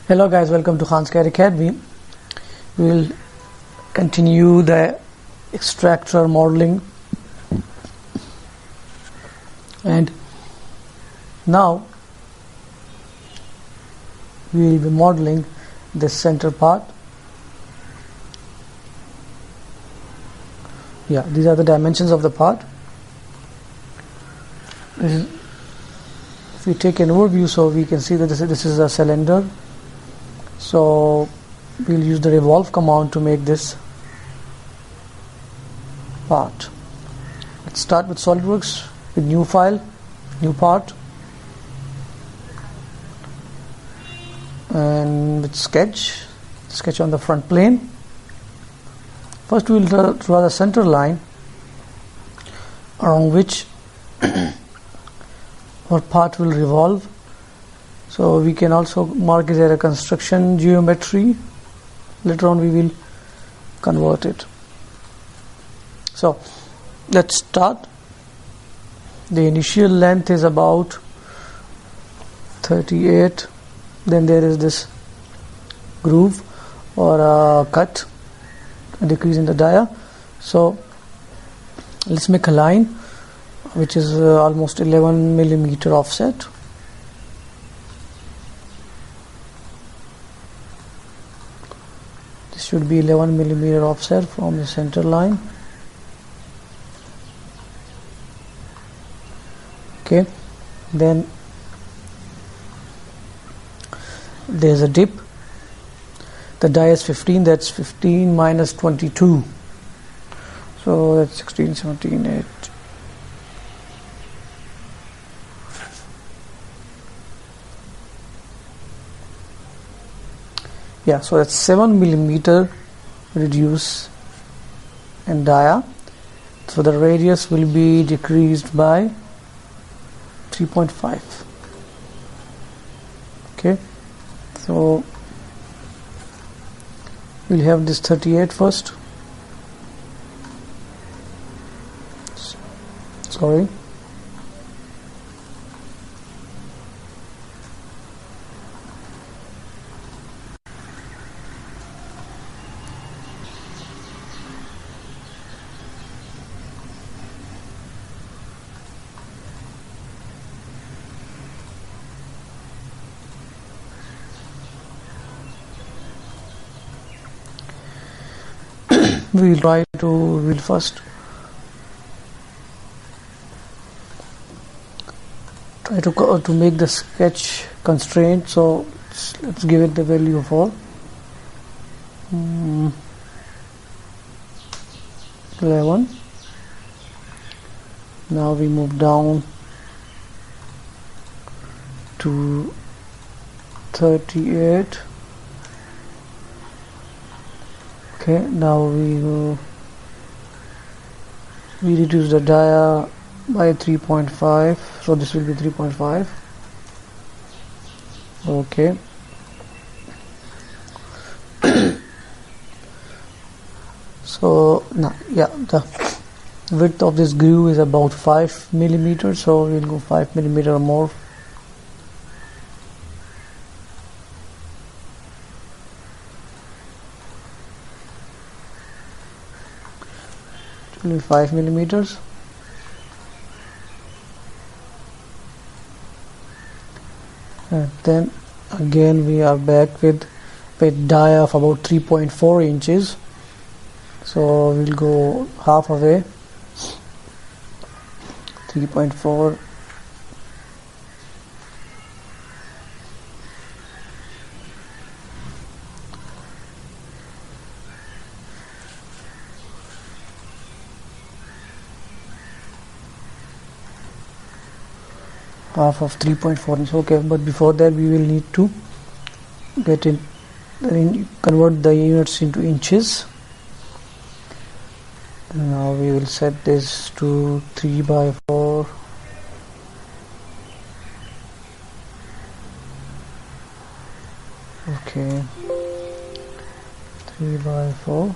Hello guys, welcome to Khan's CAD Academy. We will continue the extractor modeling, and now we will be modeling this center part. Yeah, these are the dimensions of the part. If we take an overview, so we can see that this is a cylinder. So we'll use the revolve command to make this part. Let's start with SOLIDWORKS with new file, new part, and with sketch on the front plane. First we will draw the center line around which our part will revolve. So we can also mark it as a construction geometry. Later on we will convert it. So let's start. The initial length is about 38. Then there is this groove or a cut, a decrease in the dia. So let's make a line which is almost 11 millimeter offset. Should be 11 millimeter offset from the center line. Okay, then there's a dip. The die is 15, that's 15 minus 22, so that's 16, 17, 8. Yeah, so that's 7 millimeter reduce in dia. So the radius will be decreased by 3.5. Okay, so we'll have this 38 first. Sorry. We'll first try to make the sketch constraint. So let's give it the value of 4. 11. Now we move down to 38. Okay, now we reduce the dia by 3.5, so this will be 3.5. okay. So now, yeah, the width of this groove is about 5 millimeters, so we'll go 5 millimeter or more. It will be 5 millimeters. And then again we are back with dia of about 3.4 inches. So we'll go half away. 3.4. Half of 3.4 inches. Okay, but before that we will need to convert the units into inches. Now we will set this to 3/4. Okay, 3/4.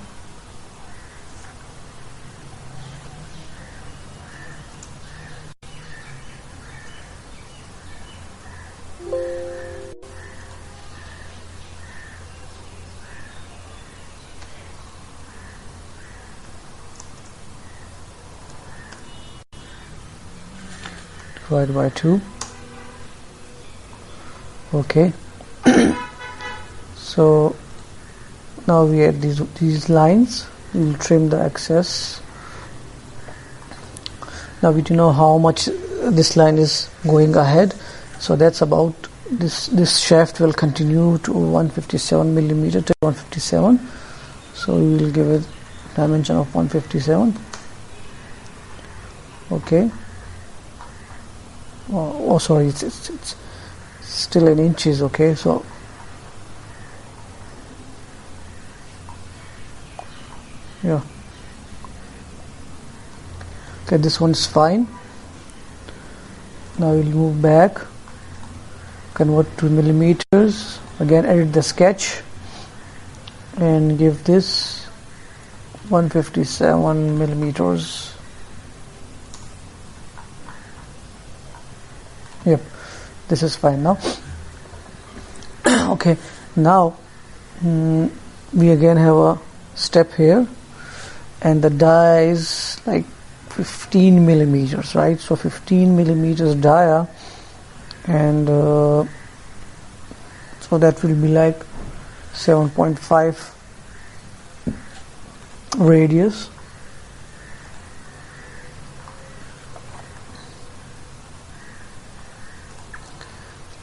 divided by 2. Okay. So now we add these lines. We will trim the excess. Now we do know how much this line is going ahead, so that's about this shaft will continue to 157 millimeter to 157. So we will give it dimension of 157. Okay. Oh sorry, it's still in inches. Okay, so yeah, okay, this one is fine. Now we'll move back, convert to millimeters, again edit the sketch and give this 157 millimeters. Yep, this is fine now. Okay, now we again have a step here, and the die is like 15 millimeters, right? So 15 millimeters dia, and so that will be like 7.5 radius.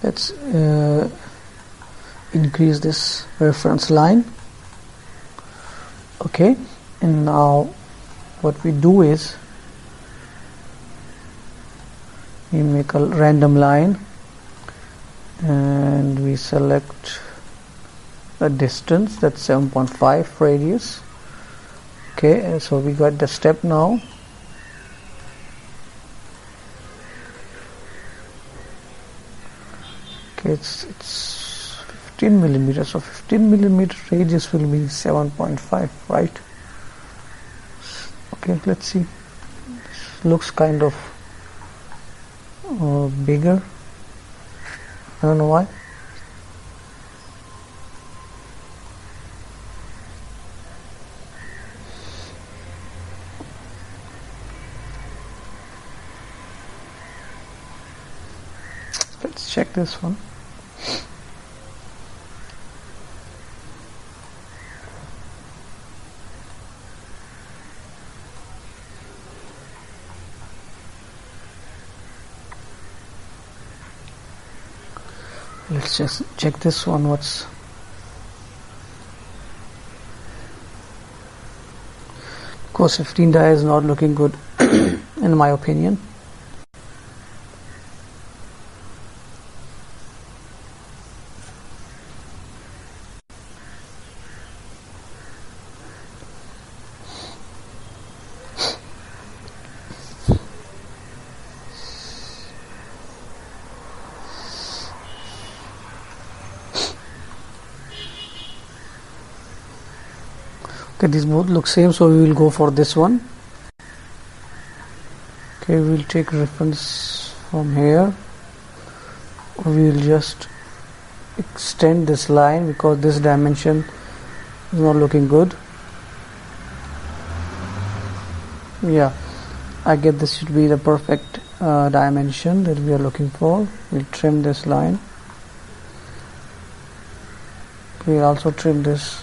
Let's increase this reference line. Okay, and now what we do is we make a random line and we select a distance, that's 7.5 radius. Okay, so we got the step now. Okay, it's 15 millimeters, so 15 millimeter radius will be 7.5, right? Okay, let's see. This looks kind of bigger. I don't know why. Let's check this one. Let's just check this one. What's of course 15 die is not looking good in my opinion. Okay, these both look same, so we will go for this one. Okay, we will take reference from here. We will just extend this line because this dimension is not looking good. Yeah, I get this should be the perfect dimension that we are looking for. We'll trim this line. We'll also trim this.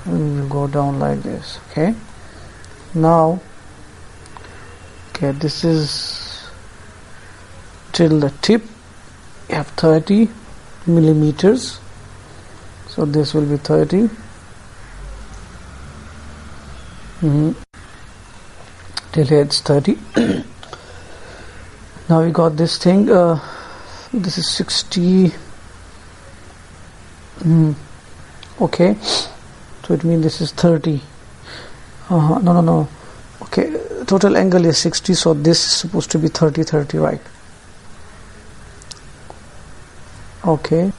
We will go down like this. Okay, now okay, this is till the tip. You have 30 millimeters, so this will be 30. Till here it's 30. Now we got this thing. This is 60. Okay, so it means this is 30. No. Okay, total angle is 60, so this is supposed to be 30, right? Okay,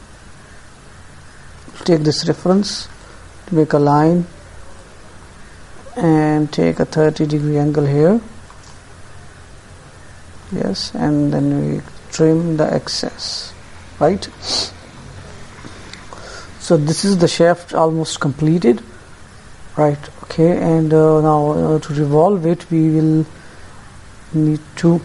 take this reference to make a line and take a 30-degree angle here. Yes, and then we trim the excess, right? So this is the shaft almost completed, right? Okay, and now to revolve it we will need to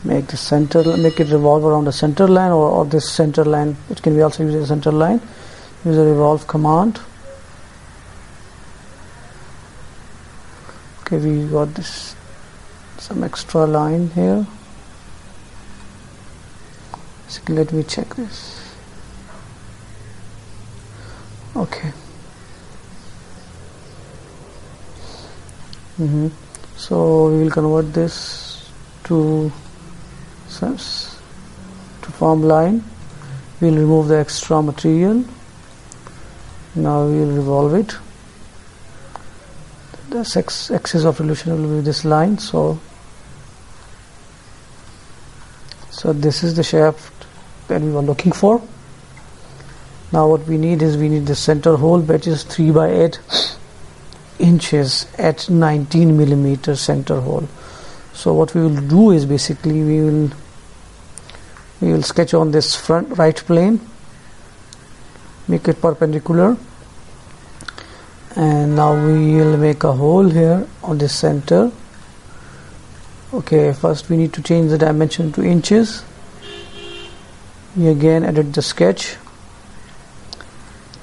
make the center, make it revolve around the center line, or this center line. It can be also used as a center line. Use a revolve command. Okay, we got this some extra line here. So let me check this. Okay. So we will convert this to form line. We will remove the extra material. Now we will revolve it. The axis of revolution will be this line. So this is the shaft that we were looking for. Now what we need is the center hole, which is 3 by 8 inches at 19 millimeter center hole. So what we will do is basically we will sketch on this front right plane, make it perpendicular, and now we will make a hole here on this center. Okay, first we need to change the dimension to inches. We again edit the sketch.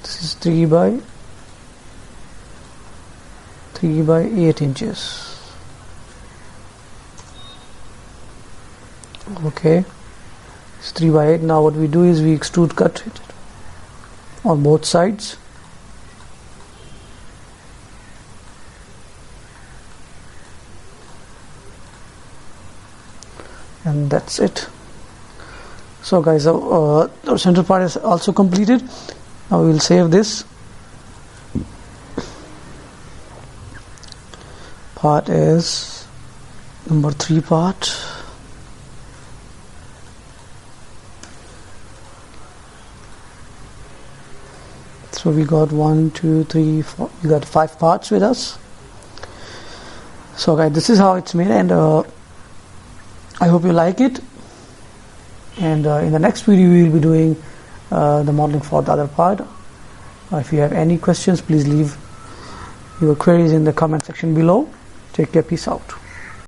This is 3 by 8 inches. Okay, it's 3 by 8. Now what we do is we extrude cut it on both sides. And that's it. So guys, our center part is also completed. Now we will save this. Part is number 3 part. So we got 1, 2, 3, 4. We got 5 parts with us. So guys, this is how it's made, and I hope you like it. And in the next video we will be doing the modeling for the other part. If you have any questions, please leave your queries in the comment section below. Take care, peace out.